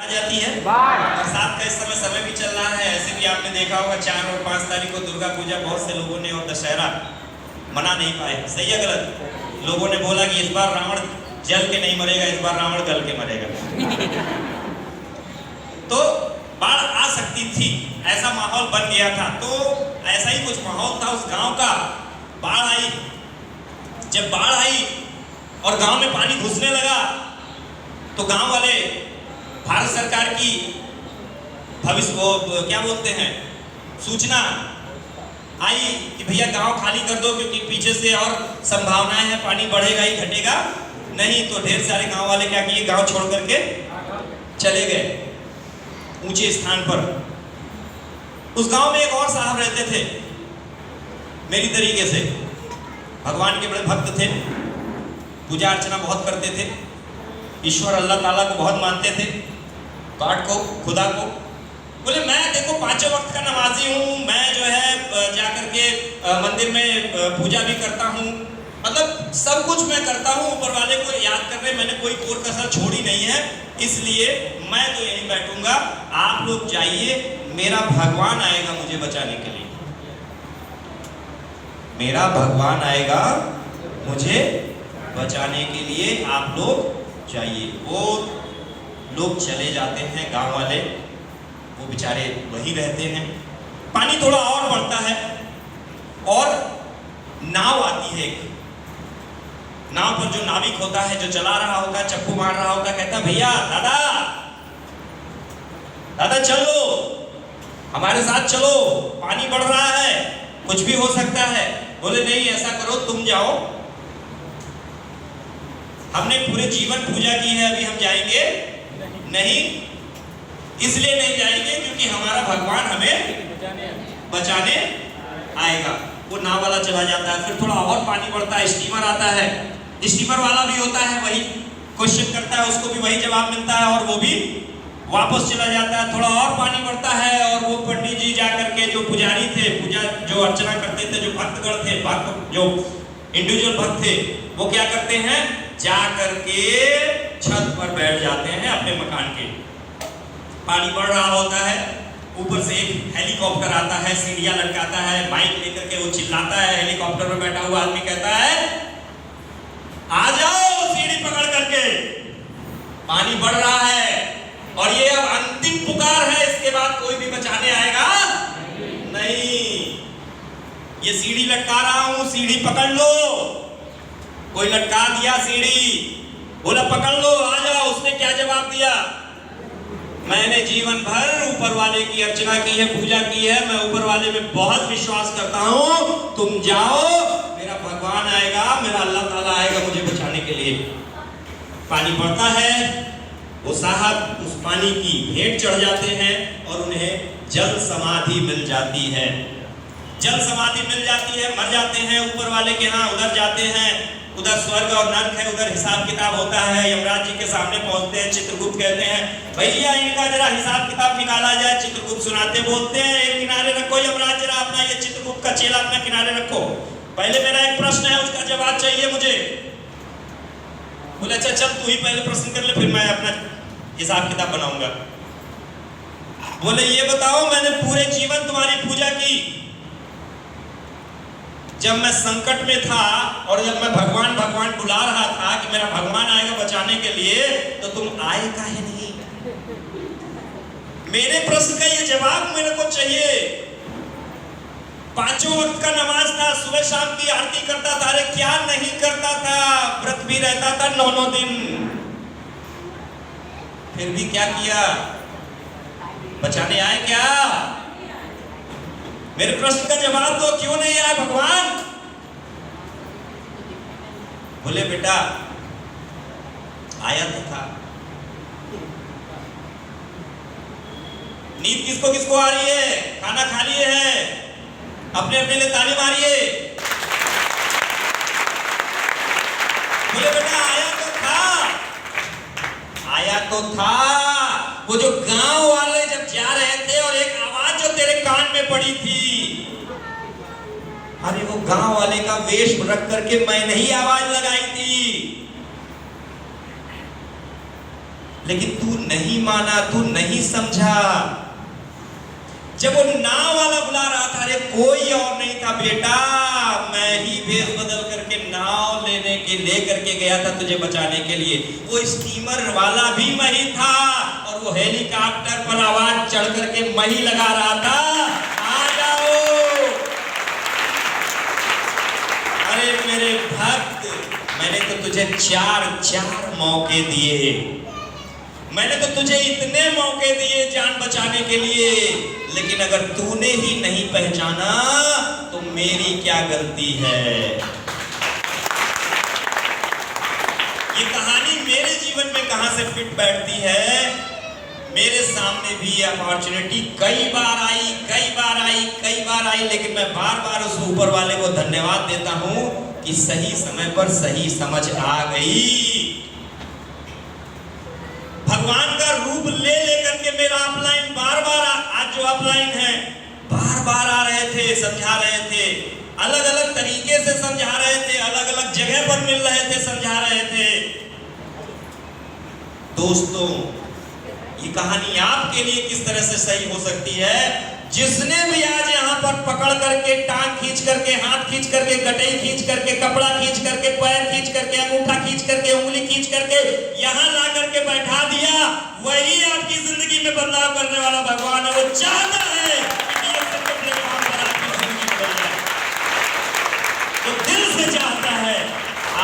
आ जाती है। बरसात का इस समय भी चल रहा है। ऐसे भी आपने देखा होगा 4 और 5 तारीख को दुर्गा पूजा बहुत से लोगों ने और दशहरा मना नहीं पाए। सही है गलत? लोगों ने बोला कि इस बार रावण जल के नहीं मरेगा, इस बार रावण गल के मरेगा। तो बाढ़ आ सकती थी, ऐसा माहौल बन गया था। तो ऐसा ही कुछ माहौल था उस गांव का। बाढ़ आई, जब बाढ़ आई और गांव में पानी घुसने लगा तो गांव वाले भारत सरकार की भविष्य क्या बोलते हैं सूचना आई कि भैया गांव खाली कर दो, क्योंकि पीछे से और संभावनाएं हैं, पानी बढ़ेगा ही घटेगा नहीं। तो ढेर सारे गांव वाले क्या किए, गांव छोड़ करके चले गए ऊंचे स्थान पर। उस गांव में एक और साहब रहते थे मेरी तरीके से, भगवान के बड़े भक्त थे, पूजा अर्चना बहुत करते थे, ईश्वर अल्लाह ताला को बहुत मानते थे, गॉड को, खुदा को। बोले मैं देखो 5 वक्त का नमाजी हूँ, मैं जो है जाकर के मंदिर में पूजा भी करता हूँ, मतलब सब कुछ मैं करता हूँ, ऊपर वाले को याद करने मैंने कोई कोर कसर छोड़ी नहीं है, इसलिए मैं तो यहीं बैठूंगा, आप लोग जाइए, मेरा भगवान आएगा मुझे बचाने के लिए, मेरा भगवान आएगा मुझे बचाने के लिए, आप लोग जाइए। वो लोग चले जाते हैं गांव वाले, वो बेचारे वहीं रहते हैं। पानी थोड़ा और बढ़ता है और नाव आती है। नाव पर जो नाविक होता है, जो चला रहा होता है, चप्पू मार रहा होता है, कहता है भैया दादा दादा चलो, हमारे साथ चलो, पानी बढ़ रहा है, कुछ भी हो सकता है। बोले नहीं, ऐसा करो तुम जाओ, हमने पूरे जीवन पूजा की है, अभी हम जाएंगे नहीं, इसलिए नहीं जाएंगे क्योंकि हमारा भगवान हमें बचाने आएगा। वो नाव वाला चला जाता है, फिर थोड़ा और पानी बढ़ता है, स्टीमर आता है, स्टीमर वाला भी होता है, वही क्वेश्चन करता है, उसको भी वही जवाब मिलता है और वो भी वापस चला जाता है। थोड़ा और पानी बढ़ता है और वो पंडित जी जाकर के, जो पुजारी थे, पूजा जो अर्चना करते थे, जो भक्तगण थे, भक्त जो इंडिविजुअल भक्त थे, वो क्या करते हैं, जा करके छत पर बैठ जाते हैं अपने मकान के। पानी बढ़ रहा होता है, ऊपर से एक हेलीकॉप्टर आता है, सीढ़ियां लटकाता है, माइक लेकर के वो चिल्लाता है, हेलीकॉप्टर में बैठा हुआ आदमी कहता है आ जाओ सीढ़ी पकड़ करके, पानी बढ़ रहा है और ये अब अंतिम पुकार है, इसके बाद कोई भी बचाने आएगा नहीं, ये सीढ़ी लटका रहा हूं, सीढ़ी पकड़ लो। कोई लटका दिया सीढ़ी, बोला पकड़ लो, आ जाओ। उसने क्या जवाब दिया, मैंने जीवन भर ऊपर वाले की अर्चना की है, पूजा की है, मैं ऊपर वाले में बहुत विश्वास करता हूं, तुम जाओ, मेरा भगवान आएगा, मेरा अल्लाह ताला आएगा मुझे बचाने के लिए। पानी बढ़ता है, वो साहब उस पानी की भेंट चढ़ जाते हैं और उन्हें जल समाधि मिल जाती है। जल समाधि मिल जाती है, मर जाते हैं, ऊपर वाले के यहाँ उधर जाते हैं, उधर स्वर्ग और नरक है, उधर हिसाब किताब होता है। यमराज जी के सामने पहुंचते हैं, चित्रगुप्त कहते हैं भैया इनका जरा हिसाब किताब निकाला जाए। चित्रगुप्त सुनाते बोलते हैं एक किनारे रखो यमराज, जरा अपना ये चित्रगुप्त का चेला अपना किनारे रखो, पहले मेरा एक प्रश्न है, उसका जवाब चाहिए मुझे। बोले अच्छा चल तू ही पहले प्रश्न कर ले, फिर मैं अपना हिसाब किताब बनाऊंगा। बोले ये बताओ, मैंने पूरे जीवन तुम्हारी पूजा की, जब मैं संकट में था और जब मैं भगवान भगवान बुला रहा था कि मेरा भगवान आएगा बचाने के लिए, तो तुम आए काहे नहीं? मेरे प्रश्न का ये जवाब मेरे को चाहिए। 5 वक्त का नमाज था, सुबह शाम की आरती करता था, अरे क्या नहीं करता था, व्रत भी रहता था 9 दिन, फिर भी क्या किया, बचाने आए क्या? मेरे प्रश्न का जवाब दो, क्यों नहीं आए भगवान? बोले बेटा आया तो था। नींद किसको किसको आ रही है? खाना खा लिए है, अपने अपने लिए ताली मारिए। बोले बेटा आया तो था, आया तो था। वो जो गांव वाले जब जा रहे थे और एक आवाज जो तेरे कान में पड़ी थी, अरे वो गांव वाले का वेश रख करके मैंने ही आवाज लगाई थी, लेकिन तू नहीं माना, तू नहीं समझा। जब वो नाव वाला बुला रहा था, अरे कोई और नहीं था बेटा, मैं ही भेष बदल करके नाव लेकर के गया था तुझे बचाने के लिए। वो स्टीमर वाला भी मैं ही था, और वो हेलीकॉप्टर पर आवाज चढ़ करके मैं ही लगा रहा था, आ जाओ। अरे मेरे भक्त, मैंने तो तुझे चार मौके दिए, मैंने तो तुझे इतने मौके दिए जान बचाने के लिए, लेकिन अगर तूने ही नहीं पहचाना तो मेरी क्या गलती है। ये कहानी मेरे जीवन में कहां से फिट बैठती है। मेरे सामने भी अपॉर्चुनिटी कई बार आई, लेकिन मैं बार बार उस ऊपर वाले को धन्यवाद देता हूं कि सही समय पर सही समझ आ गई। भगवान का रूप ले लेकर के मेरा अपलाइन बार आज जो अपलाइन है बार आ रहे थे, समझा रहे थे, अलग अलग तरीके से समझा रहे थे, अलग अलग जगह पर मिल रहे थे, समझा रहे थे। दोस्तों, ये कहानी आपके लिए किस तरह से सही हो सकती है। जिसने भी आज यहाँ पर पकड़ करके, टांग खींच करके, हाथ खींच करके, गटई खींच करके, कपड़ा खींच करके, पैर खींच करके, अंगूठा खींच करके, उंगली खींच करके यहाँ ला करके बैठा दिया, वही आपकी जिंदगी में बदलाव करने वाला भगवान है। वो चाहता है कि प्लेटफॉर्म पर आपकी जिंदगी बदल जाए। तो दिल से चाहता है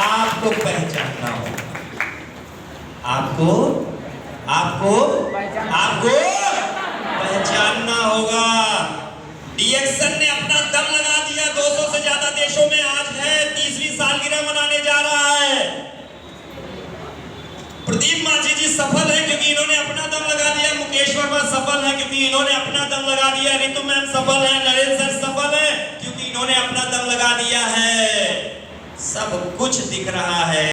आपको पहचानना हो, आपको पहचानना होगा। डीएक्सन ने अपना दम लगा दिया, 200 से ज्यादा देशों में आज है, 30वीं सालगिरह मनाने जा रहा है। प्रदीप माझी जी सफल है क्योंकि इन्होंने अपना दम लगा दिया, मुकेश वर्मा सफल है क्योंकि इन्होंने अपना दम लगा दिया, रितु मैम सफल है, नरेंद्र सर सफल है क्योंकि इन्होंने अपना दम लगा दिया है। सब कुछ दिख रहा है।